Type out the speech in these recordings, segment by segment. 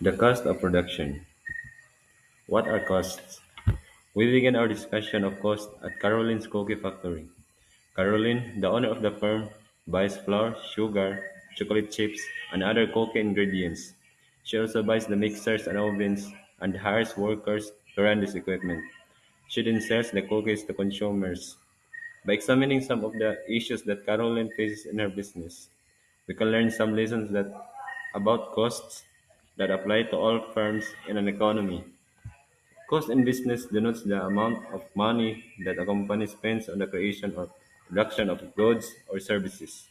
The cost of production. What are costs? We begin our discussion of cost at Caroline's Cookie Factory. Caroline, the owner of the firm, buys flour, sugar, chocolate chips, and other cookie ingredients. She also buys the mixers and ovens and hires workers to run this equipment. She then sells the cookies to consumers. By examining some of the issues that Caroline faces in her business, we can learn some lessons that about costs that apply to all firms in an economy. Cost in business denotes the amount of money that a company spends on the creation or production of goods or services.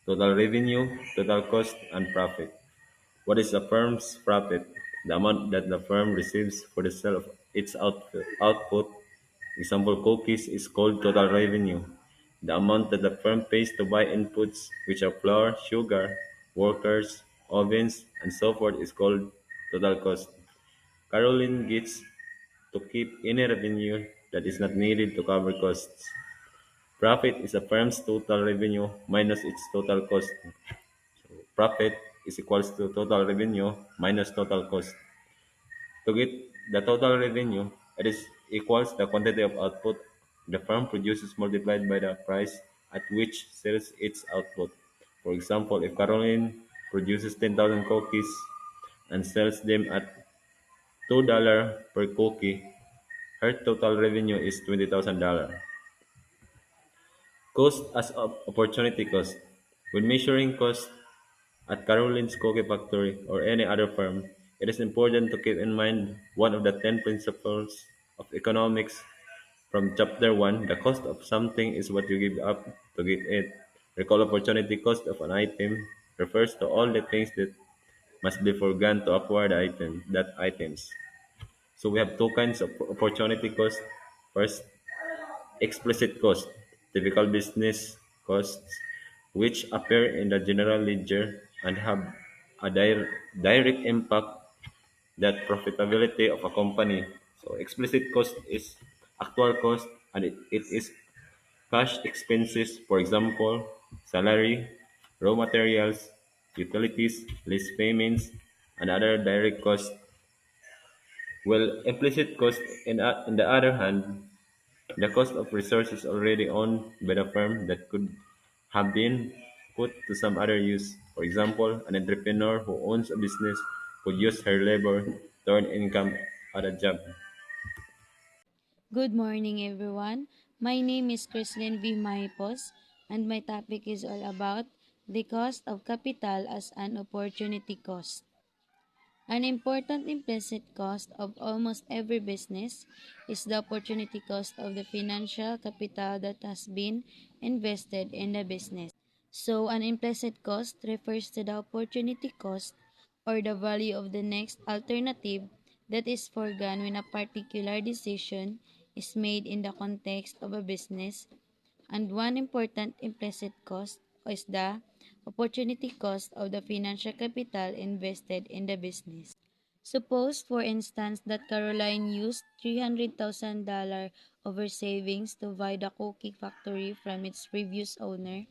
Total revenue, total cost, and profit. What is a firm's profit? The amount that the firm receives for the sale of its output. Example cookies is called total revenue. The amount that the firm pays to buy inputs, which are flour, sugar, workers, ovens, and so forth, is called total cost. Caroline gets to keep any revenue that is not needed to cover costs. Profit is a firm's total revenue minus its total cost. Profit is equals to total revenue minus total cost. To get the total revenue, it is equals the quantity of output the firm produces multiplied by the price at which sells its output. For example, if Caroline produces 10,000 cookies and sells them at $2 per cookie, her total revenue is $20,000. Cost as opportunity cost. When measuring cost at Caroline's Cookie Factory or any other firm, it is important to keep in mind one of the 10 principles of economics from Chapter 1. The cost of something is what you give up to get it. Recall opportunity cost of an item refers to all the things that must be forgone to acquire that items. So we have two kinds of opportunity cost. First, explicit cost, typical business costs, which appear in the general ledger and have a direct impact that profitability of a company. So explicit cost is actual cost and it is cash expenses, for example, salary, raw materials, utilities, lease payments, and other direct costs. Well, implicit cost, in the other hand, the cost of resources already owned by the firm that could have been put to some other use. For example, an entrepreneur who owns a business could use her labor to earn income at a job. Good morning, everyone. My name is Chrislyn V. Maipos, and my topic is all about the cost of capital as an opportunity cost. An important implicit cost of almost every business is the opportunity cost of the financial capital that has been invested in the business. So, an implicit cost refers to the opportunity cost or the value of the next alternative that is foregone when a particular decision is made in the context of a business. And one important implicit cost is the opportunity cost of the financial capital invested in the business. Suppose, for instance, that Caroline used $300,000 of her savings to buy the cookie factory from its previous owner.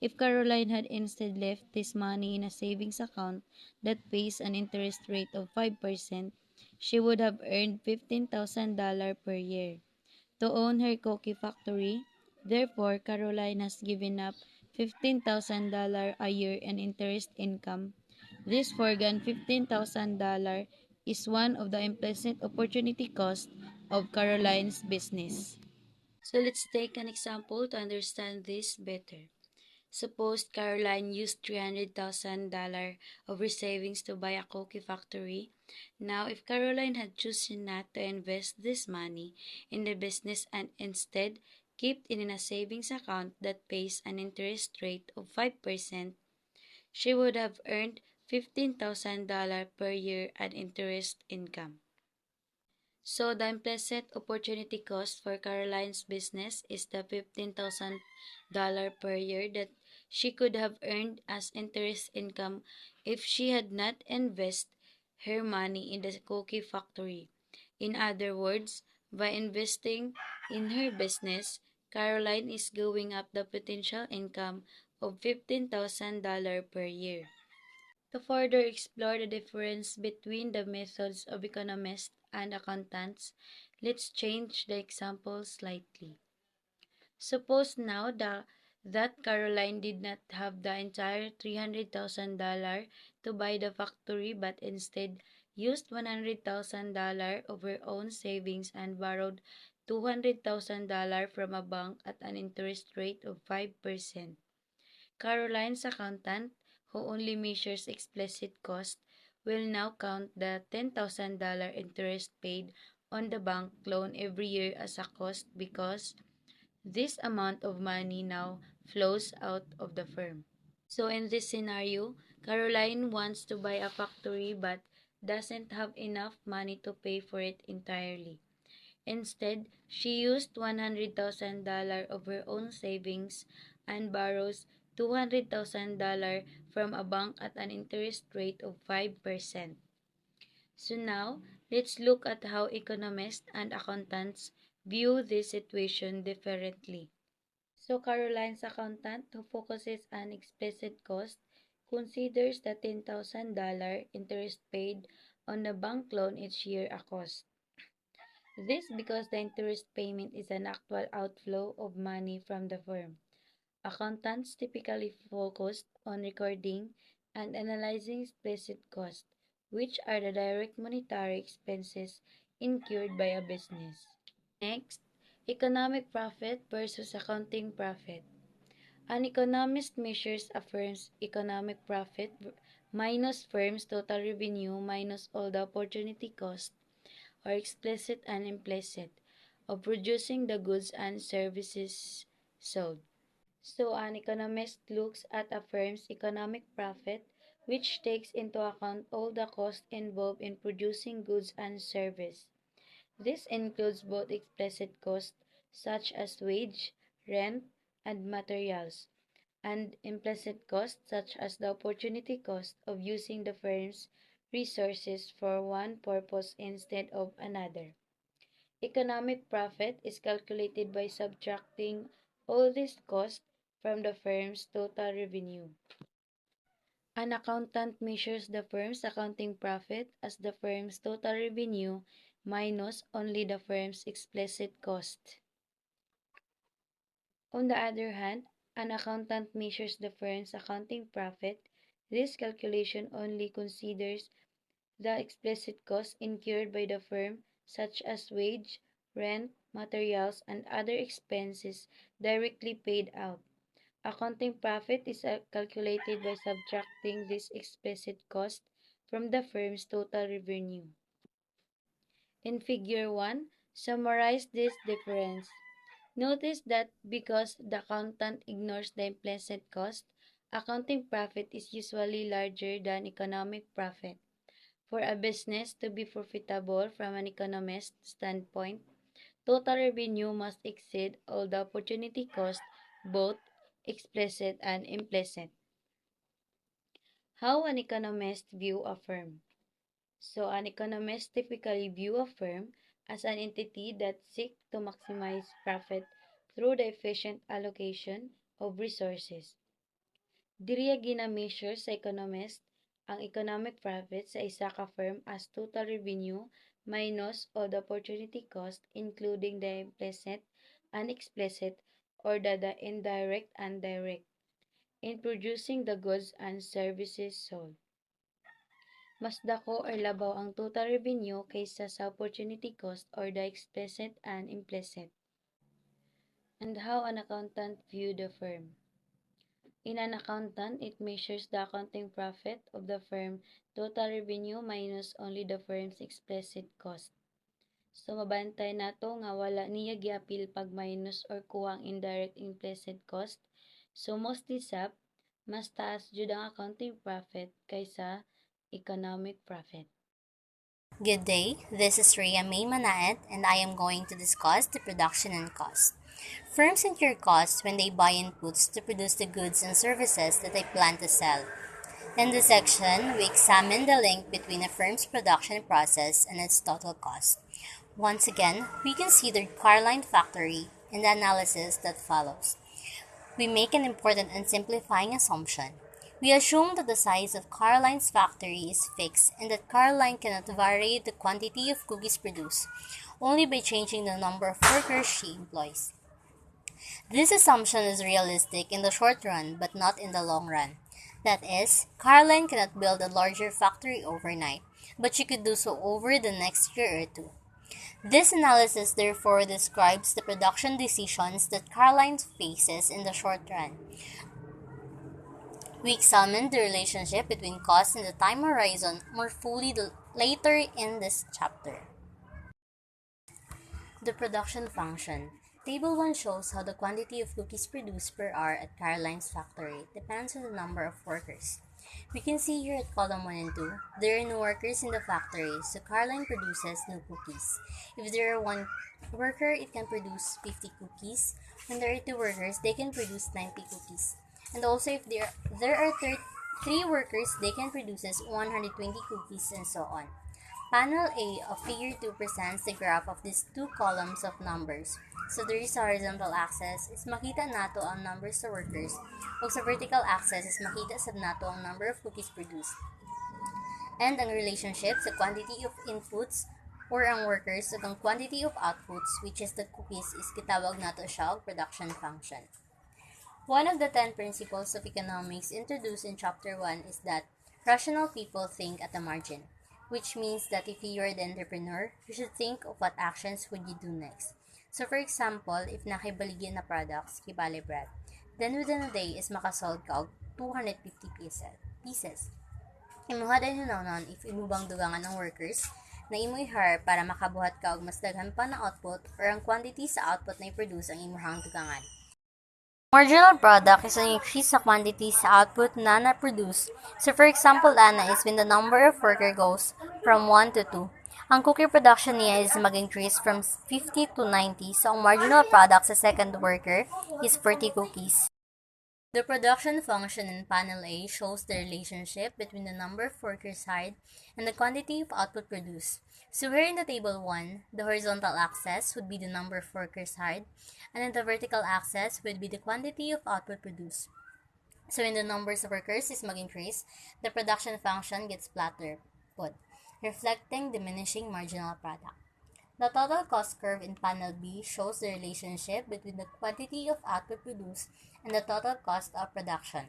If Caroline had instead left this money in a savings account that pays an interest rate of 5%, she would have earned $15,000 per year. To own her cookie factory, therefore, Caroline has given up $15,000 a year in interest income. This foregone $15,000 is one of the implicit opportunity costs of Caroline's business. So let's take an example to understand this better. Suppose Caroline used $300,000 of her savings to buy a cookie factory. Now, if Caroline had chosen not to invest this money in the business and instead kept it in a savings account that pays an interest rate of 5%, she would have earned $15,000 per year in interest income. So the implicit opportunity cost for Caroline's business is the $15,000 per year that she could have earned as interest income if she had not invested her money in the cookie factory. In other words, by investing in her business, Caroline is going up the potential income of $15,000 per year. To further explore the difference between the methods of economists and accountants, let's change the example slightly. Suppose now that Caroline did not have the entire $300,000 to buy the factory but instead used $100,000 of her own savings and borrowed $200,000 from a bank at an interest rate of 5%. Caroline's accountant, who only measures explicit cost, will now count the $10,000 interest paid on the bank loan every year as a cost because this amount of money now flows out of the firm. So in this scenario, Caroline wants to buy a factory but doesn't have enough money to pay for it entirely. Instead, she used $100,000 of her own savings and borrows $200,000 from a bank at an interest rate of 5%. So now, let's look at how economists and accountants view this situation differently. So Caroline's accountant, who focuses on explicit cost, considers the $10,000 interest paid on the bank loan each year a cost. This because the interest payment is an actual outflow of money from the firm. Accountants typically focus on recording and analyzing explicit costs, which are the direct monetary expenses incurred by a business. Next, economic profit versus accounting profit. An economist measures a firm's economic profit minus firm's total revenue minus all the opportunity cost, or explicit and implicit, of producing the goods and services sold. So an economist looks at a firm's economic profit, which takes into account all the costs involved in producing goods and service. This includes both explicit costs such as wage, rent, and materials, and implicit costs such as the opportunity cost of using the firm's resources for one purpose instead of another. Economic profit is calculated by subtracting all these costs from the firm's total revenue. An accountant measures the firm's accounting profit as the firm's total revenue minus only the firm's explicit cost. On the other hand, an accountant measures the firm's accounting profit. This calculation only considers the explicit costs incurred by the firm, such as wage, rent, materials, and other expenses directly paid out. Accounting profit is calculated by subtracting this explicit cost from the firm's total revenue. In Figure 1, summarize this difference. Notice that because the accountant ignores the implicit cost, accounting profit is usually larger than economic profit. For a business to be profitable from an economist's standpoint, total revenue must exceed all the opportunity cost, both explicit and implicit. How an economist view a firm. So an economist typically view a firm as an entity that seeks to maximize profit through the efficient allocation of resources. Diri gina-measure sa economist ang economic profit sa isa ka firm as total revenue minus all the opportunity cost including the implicit and explicit or the indirect and direct in producing the goods and services sold. Mas dako or labaw ang total revenue kaysa sa opportunity cost or the explicit and implicit. And how an accountant view the firm. In an accountant, it measures the accounting profit of the firm total revenue minus only the firm's explicit cost. So mabantay nato nga wala niya giapil pag minus or kuwang indirect implicit cost. So mostly sap, mas taas jud ang accounting profit kaysa economic profit. Good day, this is Rhea May Manaet, and I am going to discuss the production and cost. Firms incur costs when they buy inputs to produce the goods and services that they plan to sell. In this section, we examine the link between a firm's production process and its total cost. Once again, we consider Caroline Factory in the analysis that follows. We make an important and simplifying assumption. We assume that the size of Caroline's factory is fixed and that Caroline cannot vary the quantity of cookies produced only by changing the number of workers she employs. This assumption is realistic in the short run but not in the long run. That is, Caroline cannot build a larger factory overnight, but she could do so over the next year or two. This analysis therefore describes the production decisions that Caroline faces in the short run. We examined the relationship between cost and the time horizon more fully later in this chapter. The production function. Table 1 shows how the quantity of cookies produced per hour at Caroline's factory depends on the number of workers. We can see here at column 1 and 2, there are no workers in the factory, so Caroline produces no cookies. If there are one worker, it can produce 50 cookies. When there are two workers, they can produce 90 cookies. And also if there are three workers, they can produce 120 cookies and so on. Panel A of Figure 2 presents the graph of these two columns of numbers. So there is horizontal axis is makita nato ang number sa workers, ug sa vertical axis is makita sad nato ang number of cookies produced. And ang relationship sa quantity of inputs or ang workers ug ang quantity of outputs, which is the cookies, is kitawag nato siya og production function. One of the 10 principles of economics introduced in Chapter 1 is that rational people think at the margin, which means that if you are the entrepreneur, you should think of what actions would you do next. So for example, if nakibaligyan na products, kibali bread, then within a day is makasold ka og 250 pieces. Imuha din nun if imubang dugangan ng workers na imo i-hire para makabuhat ka og mas daghan pa na output or ang quantity sa output na i-produce ang imuhang dugangan. Marginal product is an increase sa quantity sa output na na-produce. So for example, ana is when the number of worker goes from 1 to 2. Ang cookie production niya is mag-increase from 50 to 90. So ang marginal product sa second worker is 40 cookies. The production function in panel A shows the relationship between the number of workers hired and the quantity of output produced. So here in the table 1, the horizontal axis would be the number of workers hired, and then the vertical axis would be the quantity of output produced. So when the numbers of workers is mag-increase, the production function gets flatter put, reflecting diminishing marginal product. The total cost curve in panel B shows the relationship between the quantity of output produced and the total cost of production.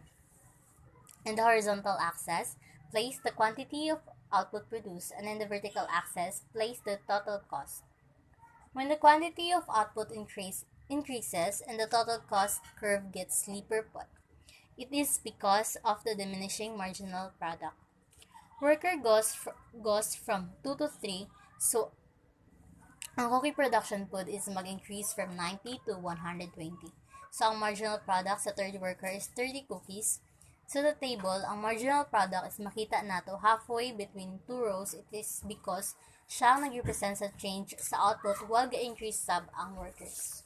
In the horizontal axis, place the quantity of output produced, and in the vertical axis, place the total cost. When the quantity of output increases and the total cost curve gets steeper put, it is because of the diminishing marginal product. Worker goes from 2 to 3, so ang cookie production put is mag-increase from 90 to 120. So, ang marginal product sa third worker is 30 cookies. So, the table, ang marginal product is makita nato halfway between two rows. It is because siya ang nag-represent sa change sa output while ga-increase sab ang workers.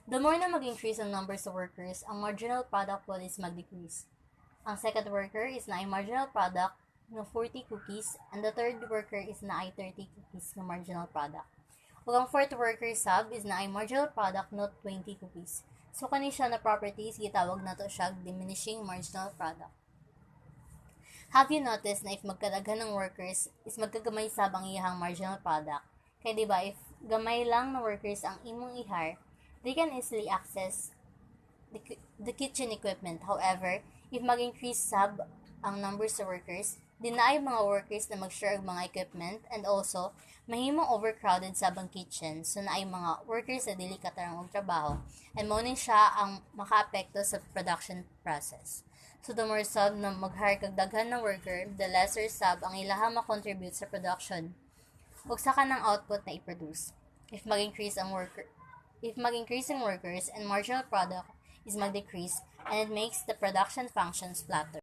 The more na mag-increase ang number sa workers, ang marginal product put is mag-decrease. Ang second worker is na ay marginal product ng 40 cookies, and the third worker is na ay 30 cookies ng marginal product. Ug ang fourth worker sub is na ay marginal product not 20 cookies. So kani siya na properties gitawag nato siya diminishing marginal product. Have you noticed na if magkadaghan ng workers is magkagamay sab ang iyahang marginal product? Kay di ba if gamay lang na workers ang imong i-hire, they can easily access the kitchen equipment. However, if mag-increase sab ang number sa workers, dinaay mga workers na mag-share og mga equipment, and also mahimong overcrowded sa ang kitchen, so naay mga workers na dili katarang og trabaho, and mao ni siya ang makaapekto sa production process. So the more sub na mag-hire kag daghan na worker, the lesser sub ang ilaha ma-contribute sa production ug sa kanang output na i-produce. If mag-increase ang workers and marginal product is mag-decrease, and it makes the production functions flatter.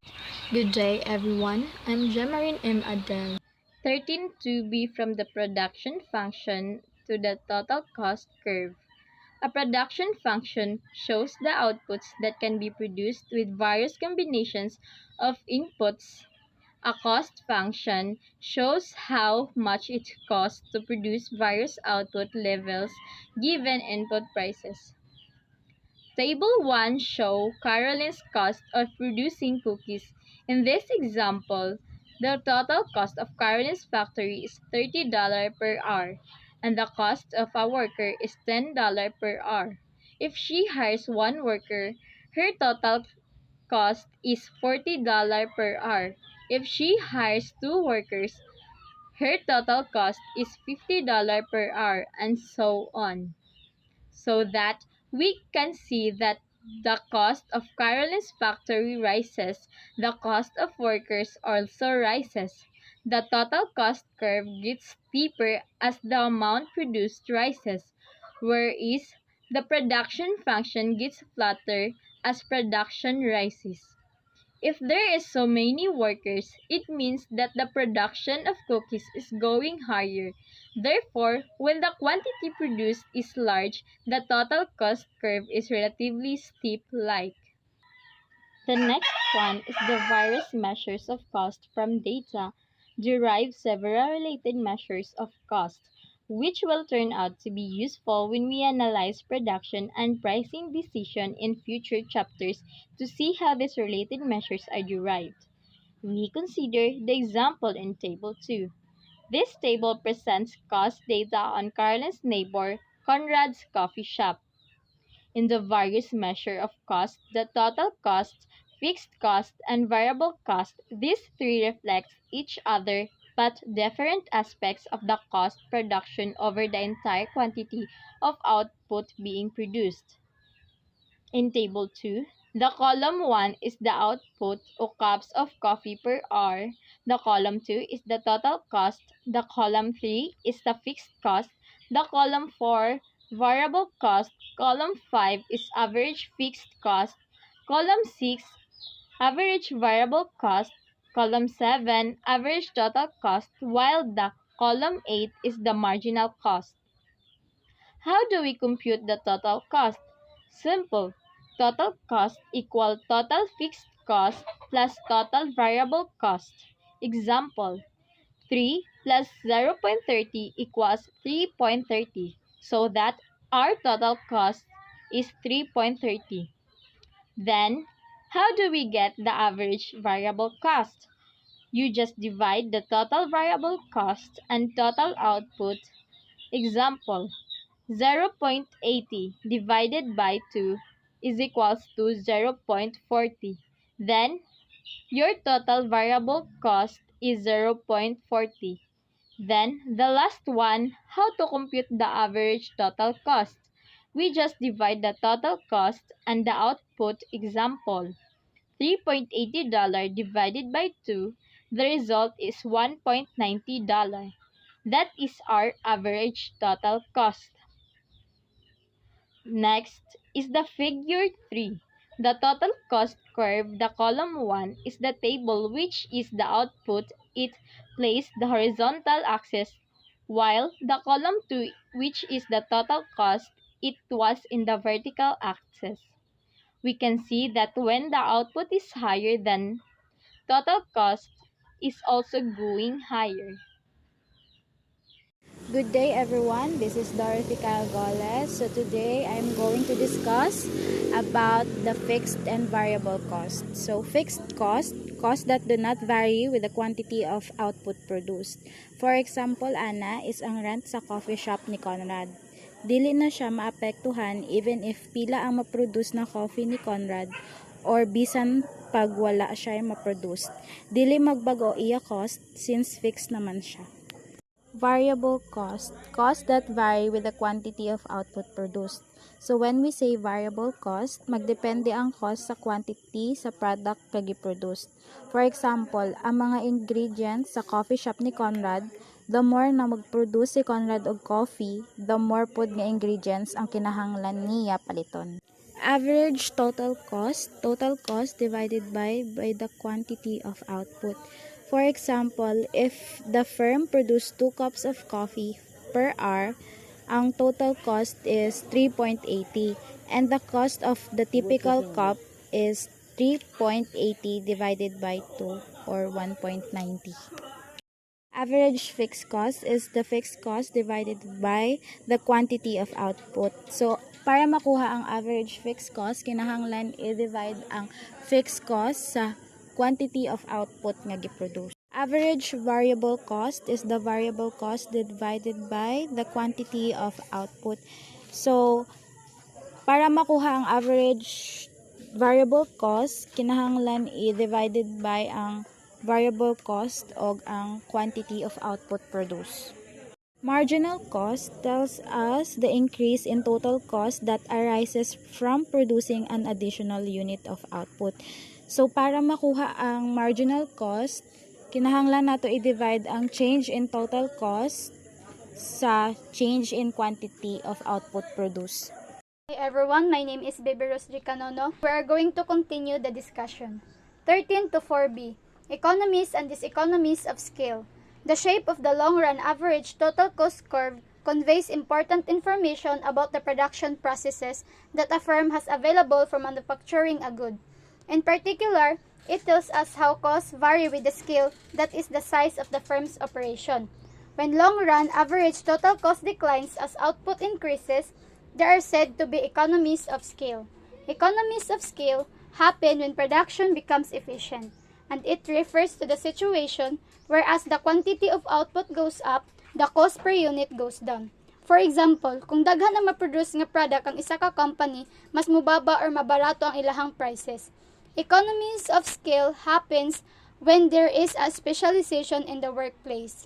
Good day, everyone. I'm Jemarin M. Adel. 13.2b from the production function to the total cost curve. A production function shows the outputs that can be produced with various combinations of inputs. A cost function shows how much it costs to produce various output levels given input prices. Table 1 shows Caroline's cost of producing cookies. In this example, the total cost of Caroline's factory is $30 per hour, and the cost of a worker is $10 per hour. If she hires one worker, her total cost is $40 per hour. If she hires two workers, her total cost is $50 per hour, and so on. So that we can see that the cost of Caroline's factory rises, the cost of workers also rises. The total cost curve gets steeper as the amount produced rises, whereas the production function gets flatter as production rises. If there is so many workers, it means that the production of cookies is going higher. Therefore, when the quantity produced is large, the total cost curve is relatively steep like. The next one is the various measures of cost from data. Derive several related measures of cost, which will turn out to be useful when we analyze production and pricing decision in future chapters to see how these related measures are derived. We consider the example in Table 2. This table presents cost data on Caroline's neighbor, Conrad's coffee shop. In the various measure of cost, the total cost, fixed cost, and variable cost, these three reflect each other but different aspects of the cost production over the entire quantity of output being produced. In Table 2, the column 1 is the output o cups of coffee per hour, the column 2 is the total cost, the column 3 is the fixed cost, the column 4 variable cost, column 5 is average fixed cost, column 6 average variable cost, column 7 average total cost, while the column 8 is the marginal cost. How do we compute the total cost? Simple. Total cost equal total fixed cost plus total variable cost. Example, 3 plus 0.30 equals 3.30. So that our total cost is 3.30. Then, how do we get the average variable cost? You just divide the total variable cost and total output. Example, 0.80 divided by 2 is equals to 0.40. Then, your total variable cost is 0.40. Then, the last one, how to compute the average total cost? We just divide the total cost and the output. Example, $3.80 divided by 2, the result is $1.90. That is our average total cost. Next is the figure 3. The total cost curve, the column 1, is the table which is the output. It plays the horizontal axis, while the column 2, which is the total cost, it was in the vertical axis. We can see that when the output is higher, then total cost is also going higher. Good day everyone, this is Dorothy Calgoles. So today I'm going to discuss about the fixed and variable cost. So fixed cost that do not vary with the quantity of output produced. For example, ana is ang rent sa coffee shop ni Conrad. Dili na siya maapektuhan even if pila ang maproduce na coffee ni Conrad or bisan pag wala siya maproduce. Dili magbago iya cost since fixed naman siya. Variable cost that vary with the quantity of output produced. So when we say variable cost, magdepende ang cost sa quantity sa product kag produced. For example, ang mga ingredients sa coffee shop ni Conrad, the more na magproduce si Conrad og coffee, the more pod nga ingredients ang kinahanglan niya paliton. Average total cost divided by the quantity of output. For example, if the firm produced 2 cups of coffee per hour, ang total cost is 3.80 and the cost of the typical cup is 3.80 divided by 2 or 1.90. Average fixed cost is the fixed cost divided by the quantity of output. So, para makuha ang average fixed cost, kinahanglan i-divide ang fixed cost sa quantity of output nga giproduce. Average variable cost is the variable cost divided by the quantity of output. So, para makuha ang average variable cost, kinahanglan i-divided by ang variable cost o ang quantity of output produced. Marginal cost tells us the increase in total cost that arises from producing an additional unit of output. So, para makuha ang marginal cost, kinahanglan nato i-divide ang change in total cost sa change in quantity of output produced. Hi everyone, my name is Baby Rose Ricanono. We are going to continue the discussion. 13 to 4B, Economies and Diseconomies of Scale. The shape of the long-run average total cost curve conveys important information about the production processes that a firm has available for manufacturing a good. In particular, it tells us how costs vary with the scale, that is the size of the firm's operation. When long-run average total cost declines as output increases, there are said to be economies of scale. Economies of scale happen when production becomes efficient, and it refers to the situation where as the quantity of output goes up, the cost per unit goes down. For example, kung daghan ang maproduce nga product ang isa ka company, mas mubaba or mabarato ang ilahang prices. Economies of scale happens when there is a specialization in the workplace.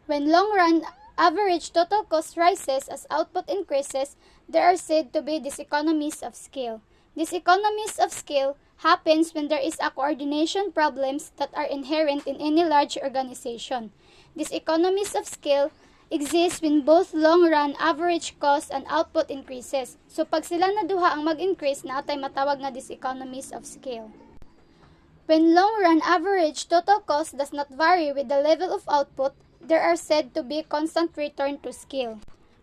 When long-run average total cost rises as output increases, there are said to be diseconomies of scale. Diseconomies of scale happens when there is a coordination problems that are inherent in any large organization. These economies of scale exist when both long-run average cost and output increases. So pag sila na duha ang mag-increase, na atay matawag nga diseconomies of scale. When long-run average total cost does not vary with the level of output, there are said to be constant return to scale.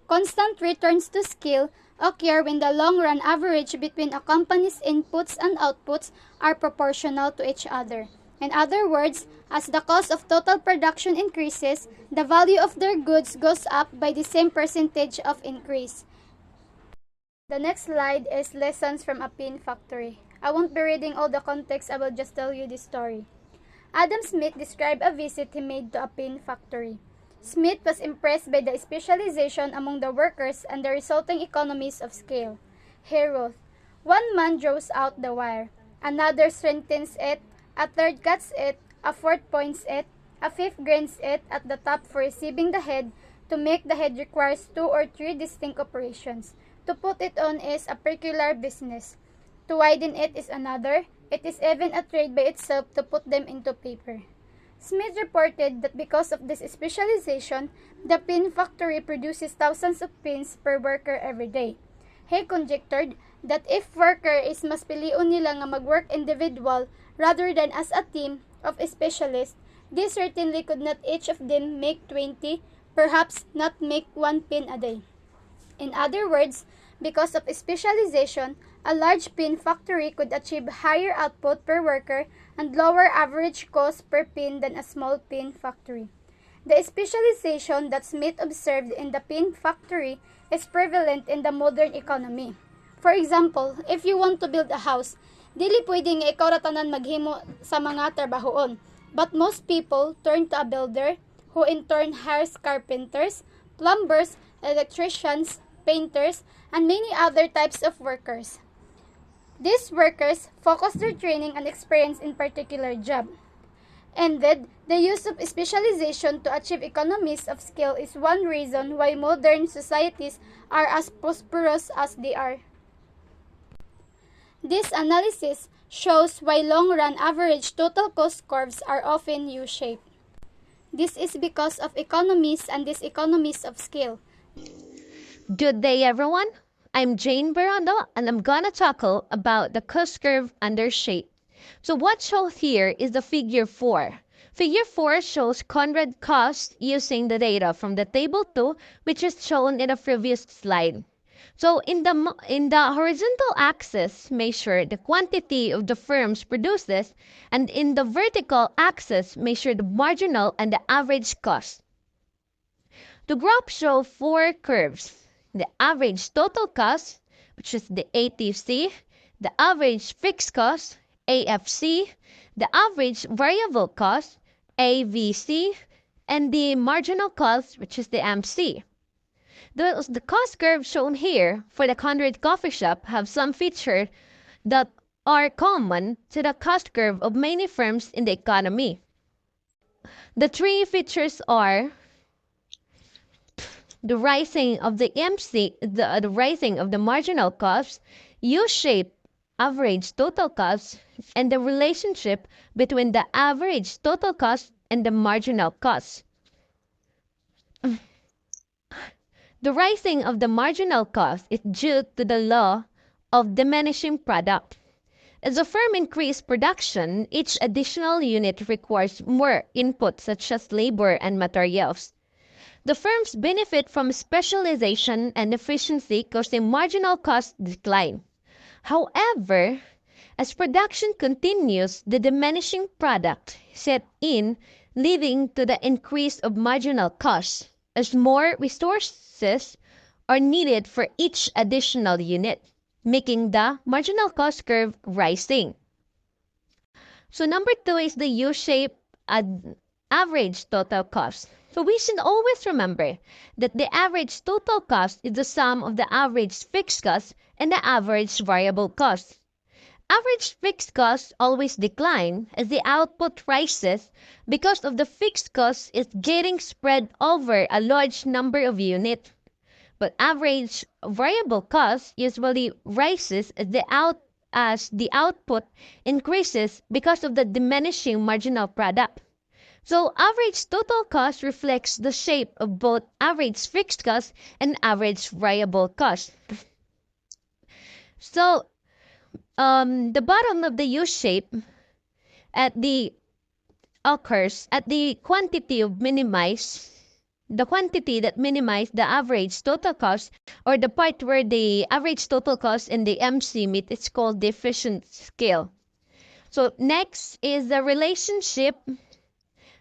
Constant returns to scale occur when the long-run average between a company's inputs and outputs are proportional to each other. In other words, as the cost of total production increases, the value of their goods goes up by the same percentage of increase. The next slide is lessons from a pin factory. I won't be reading all the context, I will just tell you this story. Adam Smith described a visit he made to a pin factory. Smith was impressed by the specialization among the workers and the resulting economies of scale. He wrote, "One man draws out the wire, another strengthens it, a third cuts it, a fourth points it, a fifth grinds it at the top for receiving the head. To make the head requires 2 or 3 distinct operations. To put it on is a peculiar business. To widen it is another. It is even a trade by itself to put them into paper." Smith reported that because of this specialization, the pin factory produces thousands of pins per worker every day. He conjectured that if worker is mas piliun nila nga mag-work individual rather than as a team of specialists, they certainly could not each of them make 20, perhaps not make 1 pin a day. In other words, because of specialization, a large pin factory could achieve higher output per worker and lower average cost per pin than a small pin factory. The specialization that Smith observed in the pin factory is prevalent in the modern economy. For example, if you want to build a house, dili pwedeng nga ikaw ra tanan maghimo sa mga trabahoon. But most people turn to a builder who in turn hires carpenters, plumbers, electricians, painters, and many other types of workers. These workers focus their training and experience in particular job. Ended, the use of specialization to achieve economies of scale is one reason why modern societies are as prosperous as they are. This analysis shows why long-run average total cost curves are often U-shaped. This is because of economies and diseconomies of scale. Good day, everyone. I'm Jane Barando, and I'm gonna tackle about the cost curve under shape. So what's shown here is the figure 4. Figure 4 shows Conrad cost using the data from the table 2, which is shown in the previous slide. So in the horizontal axis, measure the quantity of the firms produces, and in the vertical axis, measure the marginal and the average cost. The graph shows four curves: the average total cost, which is the ATC, the average fixed cost, AFC, the average variable cost, AVC, and the marginal cost, which is the MC. The cost curve shown here for the Conrad coffee shop have some features that are common to the cost curve of many firms in the economy. The three features are the rising of the MC, the rising of the marginal cost, U-shaped average total cost, and the relationship between the average total cost and the marginal cost. The rising of the marginal cost is due to the law of diminishing product. As a firm increases production, each additional unit requires more input such as labor and materials. The firms benefit from specialization and efficiency causing marginal cost decline. However, as production continues, the diminishing product set in, leading to the increase of marginal costs as more resources are needed for each additional unit, making the marginal cost curve rising. So number 2 is the U-shaped average total cost. So we should always remember that the average total cost is the sum of the average fixed cost and the average variable cost. Average fixed costs always decline as the output rises because of the fixed cost is getting spread over a large number of units. But average variable cost usually rises as the output increases because of the diminishing marginal product. So average total cost reflects the shape of both average fixed cost and average variable cost. So the bottom of the U shape occurs at the quantity that minimize the average total cost, or the part where the average total cost and the MC meet. It's called the efficient scale. So next is the relationship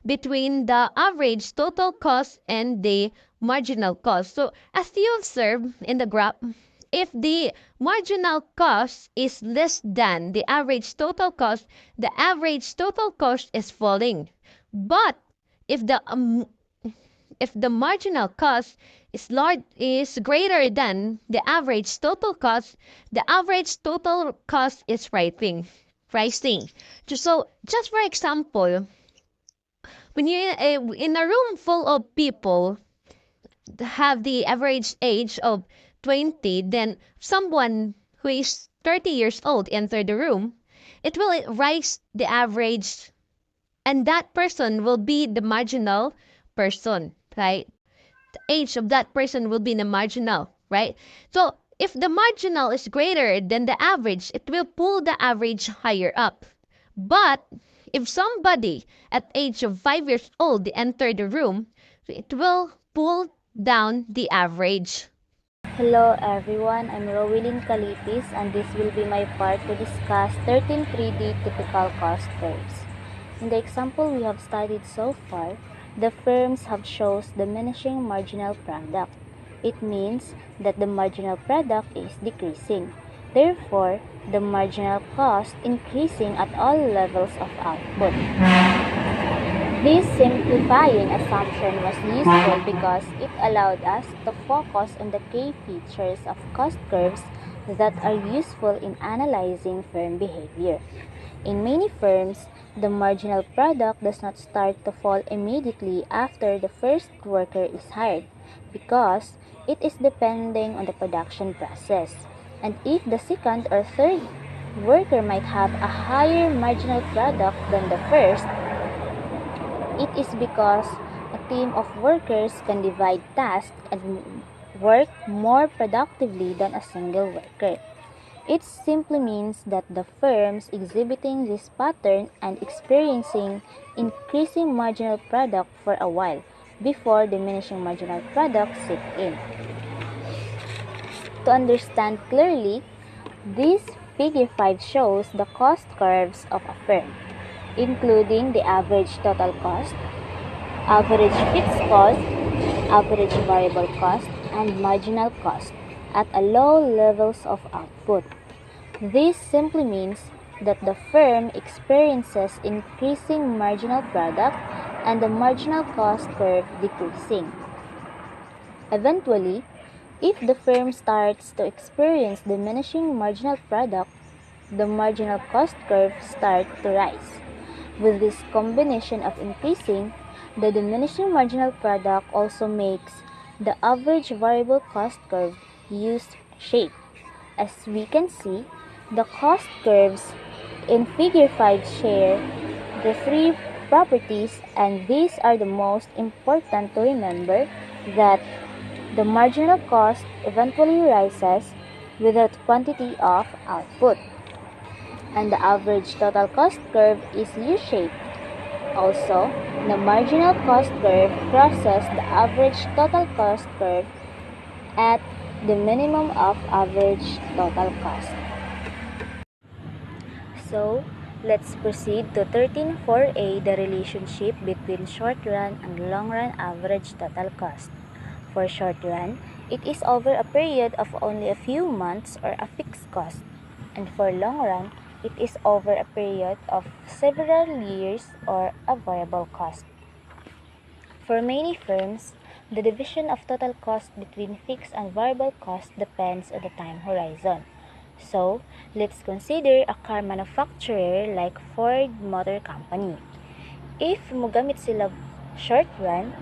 between the average total cost and the marginal cost. So as you observe in the graph, if the marginal cost is less than the average total cost, the average total cost is falling. But if the marginal cost is greater than the average total cost, the average total cost is rising. So just for example, when you in a room full of people have the average age of 20, then someone who is 30 years old enter the room, it will rise the average, and that person will be the marginal person, right? The age of that person will be the marginal, right? So if the marginal is greater than the average, it will pull the average higher up. But if somebody at age of 5 years old enter the room, it will pull down the average. Hello everyone, I'm Rowilyn Calipis and this will be my part to discuss 13 3D typical cost curves. In the example we have studied so far, the firms have shown diminishing marginal product. It means that the marginal product is decreasing. Therefore, the marginal cost increasing at all levels of output. This simplifying assumption was useful because it allowed us to focus on the key features of cost curves that are useful in analyzing firm behavior. In many firms, the marginal product does not start to fall immediately after the first worker is hired because it is depending on the production process. And if the second or third worker might have a higher marginal product than the first, it is because a team of workers can divide tasks and work more productively than a single worker. It simply means that the firms exhibiting this pattern and experiencing increasing marginal product for a while before diminishing marginal product set in. To understand clearly, this figure 5 shows the cost curves of a firm, including the average total cost, average fixed cost, average variable cost, and marginal cost at a low levels of output. This simply means that the firm experiences increasing marginal product and the marginal cost curve decreasing. Eventually, if the firm starts to experience diminishing marginal product, the marginal cost curve starts to rise. With this combination of increasing, the diminishing marginal product also makes the average variable cost curve U-shape. As we can see, the cost curves in Figure 5 share the three properties, and these are the most important to remember: that the marginal cost eventually rises without quantity of output, and the average total cost curve is U-shaped. Also, the marginal cost curve crosses the average total cost curve at the minimum of average total cost. So, let's proceed to 13.4a, the relationship between short-run and long-run average total cost. For short-run, it is over a period of only a few months or a fixed cost, and for long-run, it is over a period of several years or a variable cost. For many firms, the division of total cost between fixed and variable cost depends on the time horizon. So, let's consider a car manufacturer like Ford Motor Company. If mugamit sila short run,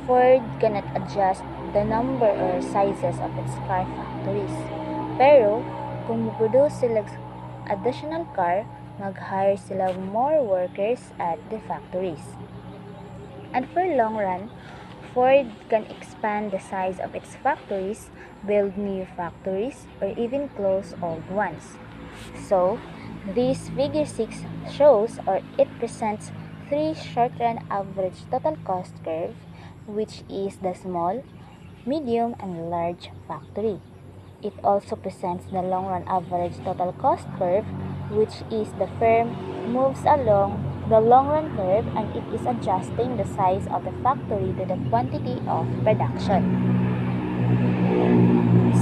Ford cannot adjust the number or sizes of its car factories. Pero, kung muproduce sila additional car, mag-hire sila more workers at the factories. And for long run, Ford can expand the size of its factories, build new factories, or even close old ones. So, this figure 6 shows, or it presents, three short-run average total cost curve, which is the small, medium, and large factory. It also presents the long-run average total cost curve, which is the firm moves along the long-run curve and it is adjusting the size of the factory to the quantity of production.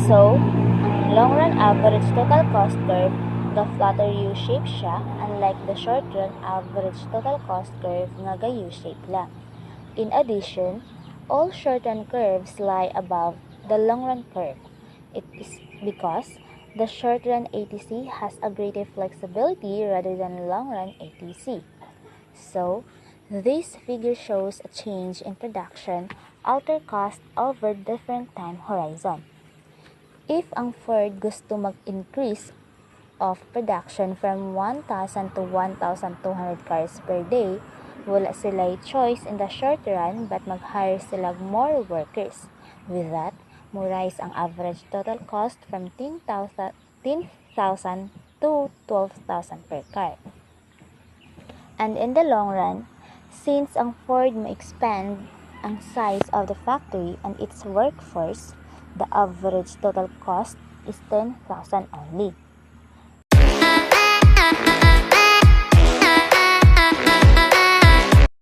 So, ang long-run average total cost curve, ga-flatter U-shape siya, unlike the short-run average total cost curve nga ga-U-shape lang. In addition, all short-run curves lie above the long-run curve. It is because the short-run ATC has a greater flexibility rather than long-run ATC. So, this figure shows a change in production alter cost over different time horizon. If ang Ford gusto mag-increase of production from 1,000 to 1,200 cars per day, wala sila'y choice in the short run but mag-hire sila more workers. With that, mo rise ang average total cost from 10,000 to 12,000 per car. And in the long run, since ang Ford ma-expand ang size of the factory and its workforce, the average total cost is 10,000 only.